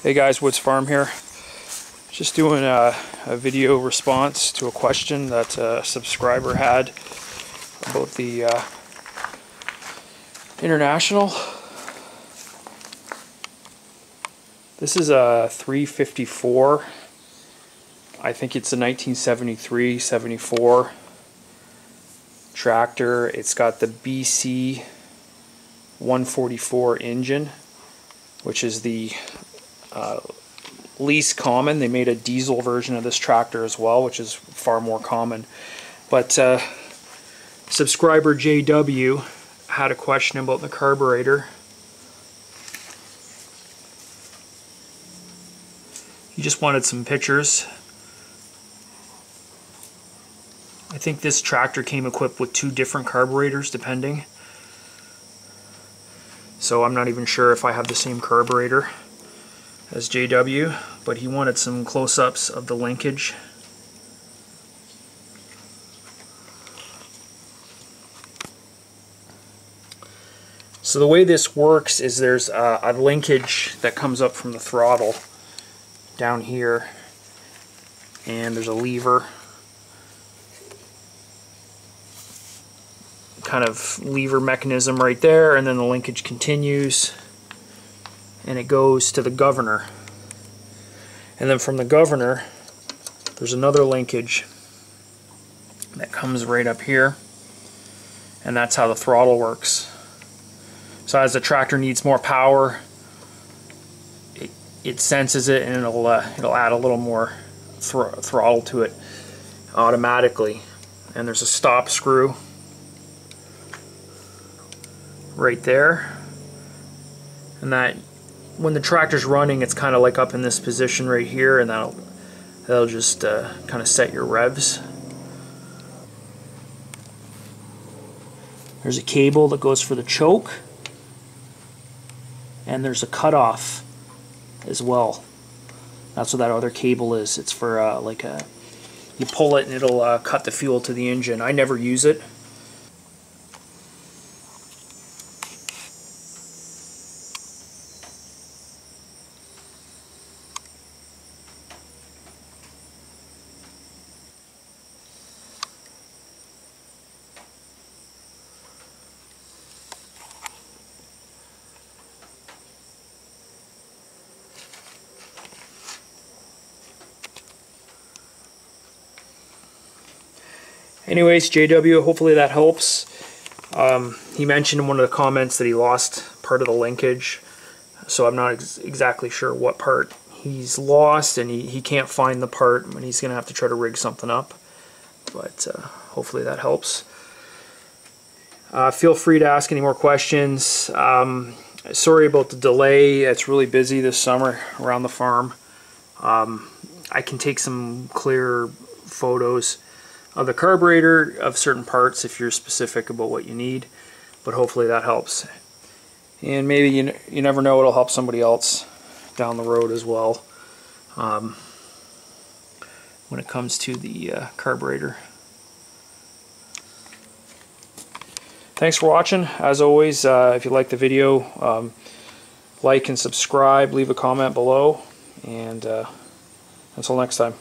Hey guys, Woods Farm here. Just doing a video response to a question that a subscriber had about the International. This is a 354. I think it's a 1973-74 tractor. It's got the BC 144 engine, which is the least common. They made a diesel version of this tractor as well, which is far more common. But subscriber JW had a question about the carburetor. He just wanted some pictures. I think this tractor came equipped with 2 different carburetors depending. So I'm not even sure if I have the same carburetor as JW, but he wanted some close-ups of the linkage. So the way this works is there's a linkage that comes up from the throttle down here, and there's a lever, kind of lever mechanism right there, and then the linkage continues and it goes to the governor, and then from the governor there's another linkage that comes right up here, and that's how the throttle works. So as the tractor needs more power, it senses it, and it'll add a little more throttle to it automatically. And there's a stop screw right there, and that when the tractor's running, it's kind of like up in this position right here, and that'll just kind of set your revs. There's a cable that goes for the choke, and there's a cutoff as well. That's what that other cable is. It's for you pull it and it'll cut the fuel to the engine. I never use it. Anyways, JW, hopefully that helps. He mentioned in one of the comments that he lost part of the linkage, so I'm not exactly sure what part he's lost, and he can't find the part, and he's going to have to try to rig something up. But hopefully that helps. Feel free to ask any more questions. Sorry about the delay. It's really busy this summer around the farm. I can take some clear photos of the carburetor, of certain parts if you're specific about what you need, but hopefully that helps. And maybe you never know, it'll help somebody else down the road as well when it comes to the carburetor. Thanks for watching. As always, if you like the video, like and subscribe, leave a comment below, and until next time.